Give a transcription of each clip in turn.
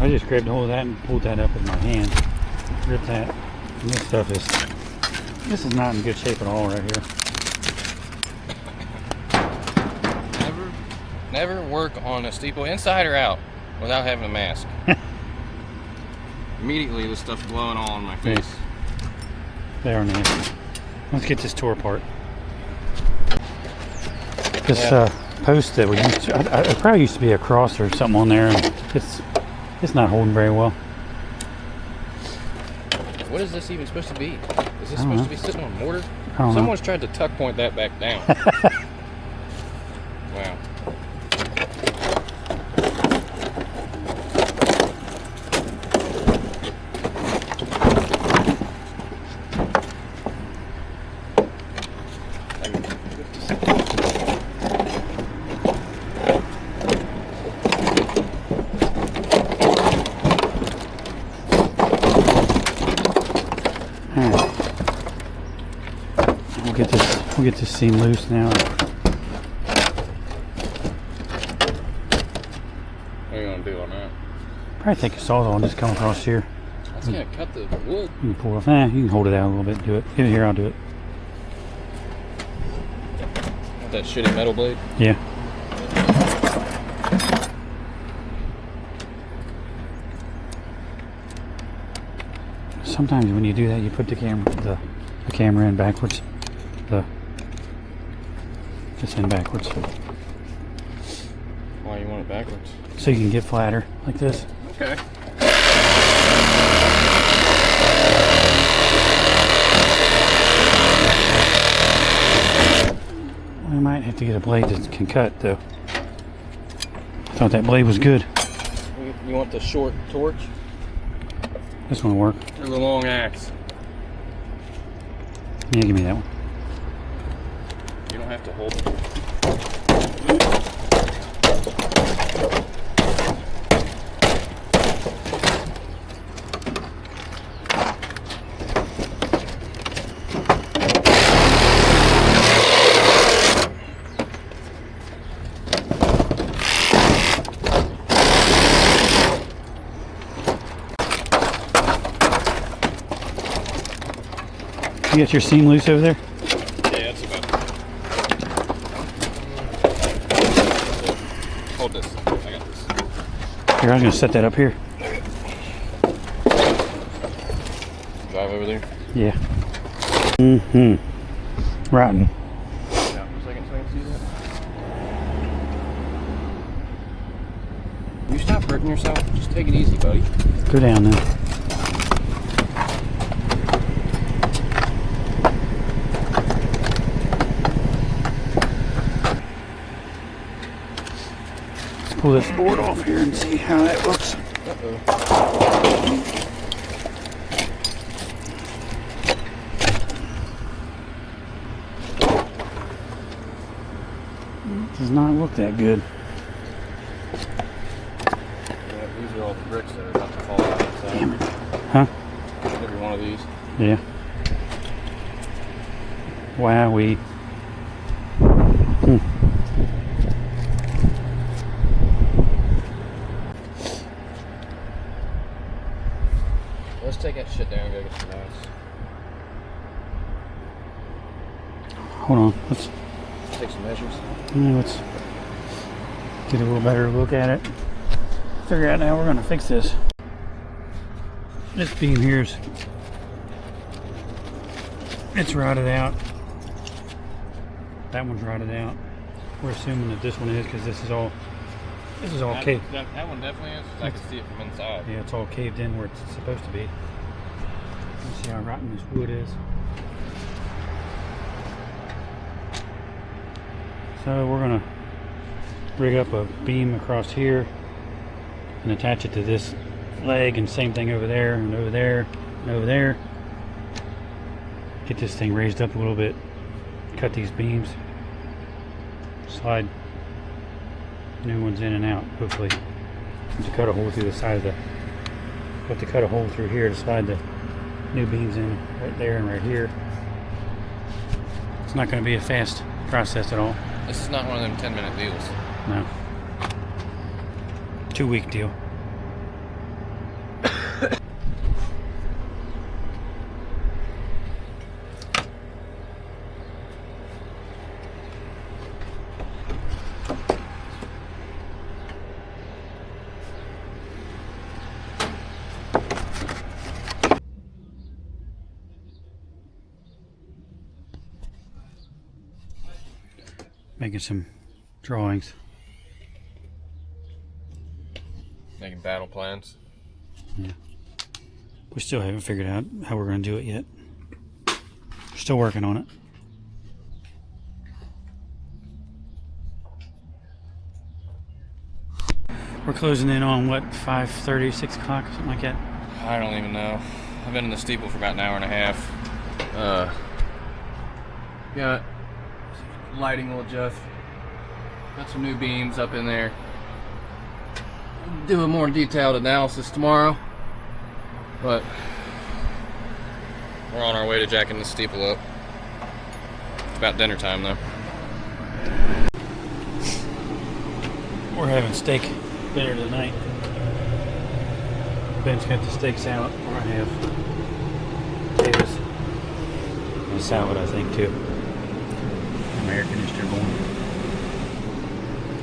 I just grabbed a hold of that and pulled that up with my hand. Ripped that. And this is not in good shape at all right here. Never work on a Steeple inside or out without having a mask. Immediately this stuff's blowing all on my face. They are nasty. Let's get this tore apart. This post that we used to, it probably used to be a cross or something on there, and it's not holding very well. What is this even supposed to be? Is this supposed to be sitting on mortar? Someone's tried to tuck point that back down. Wow. We'll get this seam loose now. What are you gonna do on that? Probably take a sawzall and just come across here. That's gonna cut the wood. You can pull it off. You can hold it out a little bit and do it. Give it here, I'll do it. With that shitty metal blade? Yeah. Sometimes when you do that, you put the camera in backwards. Just in backwards. Why you want it backwards? So you can get flatter like this. Okay. We might have to get a blade that can cut though. I thought that blade was good. You want the short torch? This one will work. Or the long axe? Yeah, give me that one. You don't have to hold it. You got your seam loose over there? Yeah, that's about it. Hold this. I got this. Here, I was going to set that up here. Drive over there? Yeah. Rotten. Yeah, for a second so I can see that. You stop hurting yourself. Just take it easy, buddy. Go down now. Pull this board off here and see how that looks. Does not look that good. Yeah, these are all the bricks that are about to fall out. So Damn it. Huh? every one of these. Yeah. Wowee. Let's take that shit down and go get some ice. Hold on. Let's Take some measures. let's get a little better look at it. Figure out how we're going to fix this. This beam here's it's rotted out. That one's rotted out. We're assuming that this one is because this is all caved. That one definitely is. I can see it from inside. Yeah, it's all caved in where it's supposed to be. Let's see how rotten this wood is. So we're gonna rig up a beam across here and attach it to this leg, and same thing over there and over there and over there. Get this thing raised up a little bit, cut these beams, slide new ones in and out, hopefully. To cut a hole through the side of the, have to cut a hole through here to slide the new beams in right there and right here. It's not going to be a fast process at all. This is not one of them 10-minute deals. No. 2-week deal. making some drawings. Making battle plans. Yeah. We still haven't figured out how we're going to do it yet. We're still working on it. We're closing in on what, 5:30, 6 o'clock, something like that? I don't even know. I've been in the steeple for about an hour and a half. Got lighting will adjust. Got some new beams up in there. Do a more detailed analysis tomorrow. But we're on our way to jacking the steeple up. It's about dinner time though. We're having steak dinner tonight. Ben's got the steaks out. We're gonna have potatoes and a salad, I think, too. American Easter going.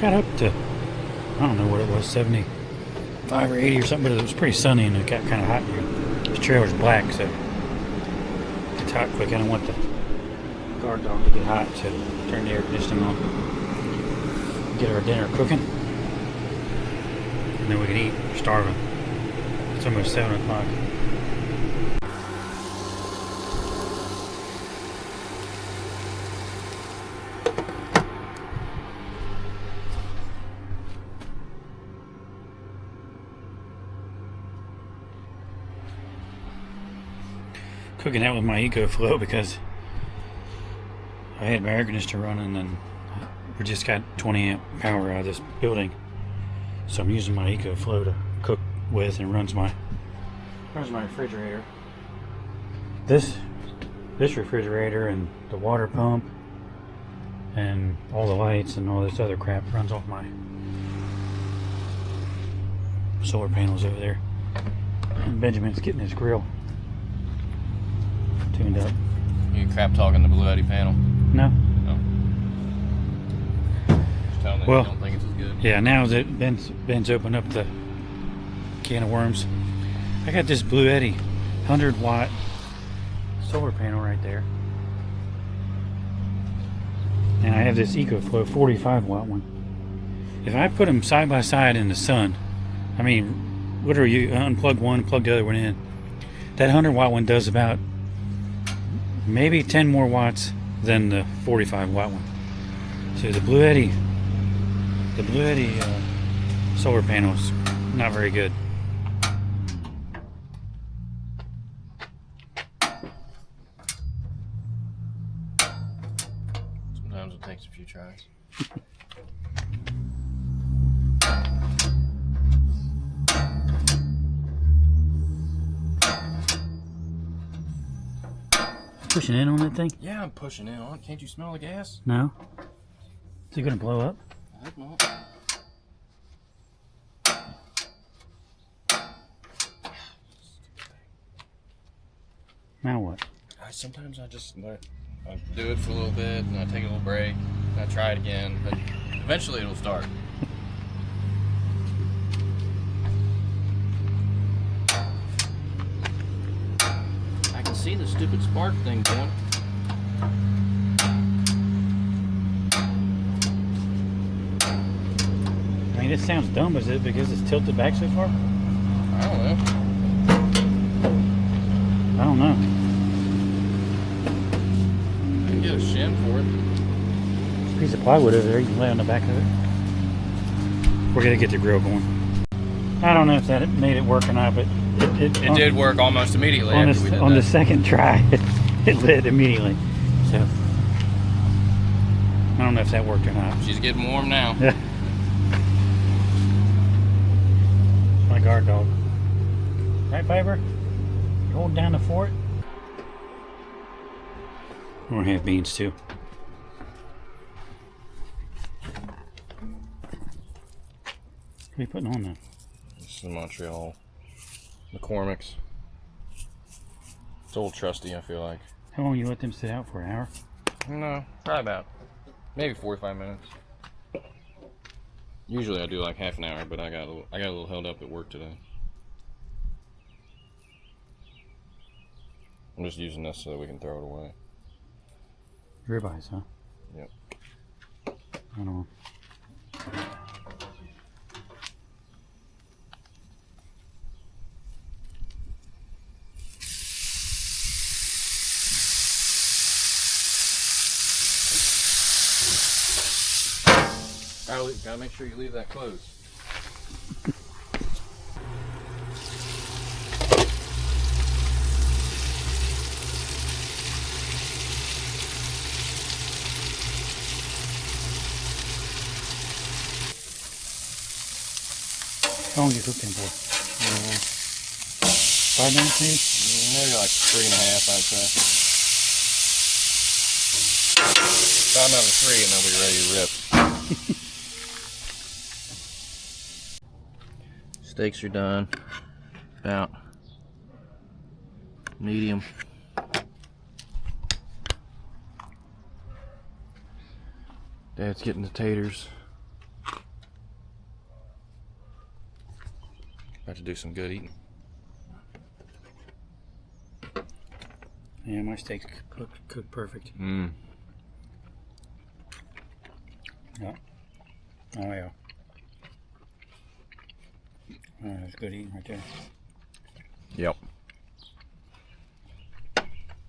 Got up to, I don't know what it was, 75 or 80 or something, but it was pretty sunny and it got kind of hot here. This trailer's black, so it's hot quick. I don't want the guard dog to get hot, so turn the air conditioning on. Get our dinner cooking. And then we can eat. We're starving. It's almost 7 o'clock. Cooking out with my EcoFlow because I had my air conditioner running and we just got 20 amp power out of this building. So I'm using my EcoFlow to cook with, and runs my refrigerator. This refrigerator and the water pump and all the lights and all this other crap runs off my solar panels over there. And Benjamin's getting his grill tuned up. You crap talking the Blue Eddy panel? No. No. Just telling them Well, you don't think it's as good. Yeah, now that Ben's opened up the can of worms, I got this Blue Eddy 100-watt solar panel right there, and I have this EcoFlow 45-watt one. If I put them side by side in the sun, I mean, whatever, you unplug one, plug the other one in, that 100-watt one does about maybe 10 more watts than the 45-watt one. So the Blue Eddy solar panel is not very good. Sometimes it takes a few tries. Pushing in on that thing? Yeah, I'm pushing in on it. Can't you smell the gas? No. Is it gonna blow up? I hope not. Now what? Sometimes I just I do it for a little bit, and I take a little break, and I try it again, but eventually it'll start. I can see the stupid spark thing going. I mean, it sounds dumb. Is it because it's tilted back so far? I don't know. I don't know. I can get a shim for it. There's a piece of plywood over there. You can lay on the back of it. We're gonna get the grill going. I don't know if that made it work or not, but It did work almost immediately on after we did on the that. second try. It lit immediately. So I don't know if that worked or not. She's getting warm now. Yeah. My guard dog. Right, Piper? You hold down the fort? We're gonna have beans too. What are you putting on there? This is Montreal. McCormick's. It's old trusty, I feel like. How long you let them sit out for? An hour? No, probably about maybe 45 minutes. Usually I do like half an hour, but I got a little held up at work today. I'm just using this so that we can throw it away. Ribeyes, huh? Yep. I don't know. Gotta make sure you leave that closed. How long do you cook them for? 5 minutes maybe? Maybe like 3.5, I'd say. About another 3 and they'll be ready to rip. Steaks are done. About medium. Dad's getting the taters. About to do some good eating. Yeah, my steaks cooked perfect. Mmm. Yeah. Oh yeah. Oh, that's good eating right there. Yep.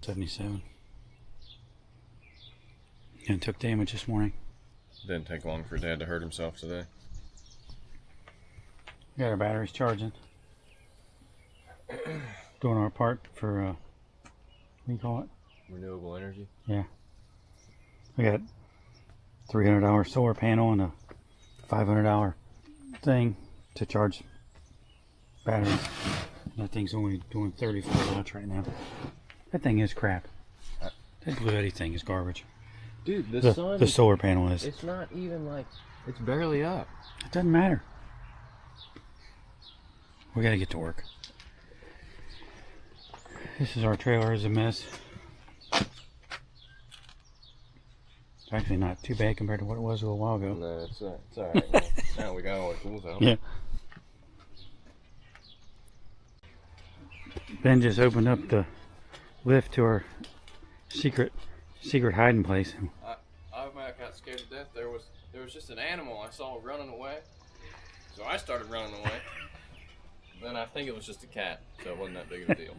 77. And took damage this morning. Didn't take long for Dad to hurt himself today. We got our batteries charging. Doing our part for, what do you call it? Renewable energy? Yeah. We got $300 solar panel and a $500 thing to charge batteries. That thing's only doing 34 watts right now. That thing is crap. That Blue Eddy thing is garbage. Dude, The solar panel is. It's not even like, it's barely up. It doesn't matter. We gotta get to work. This is our trailer, is a mess. It's actually not too bad compared to what it was a little while ago. No, it's alright. Well, now we got all our tools out. Yeah. Ben just opened up the lift to our secret hiding place. I got scared to death. There was just an animal I saw running away. So I started running away. Then I think it was just a cat, so it wasn't that big of a deal.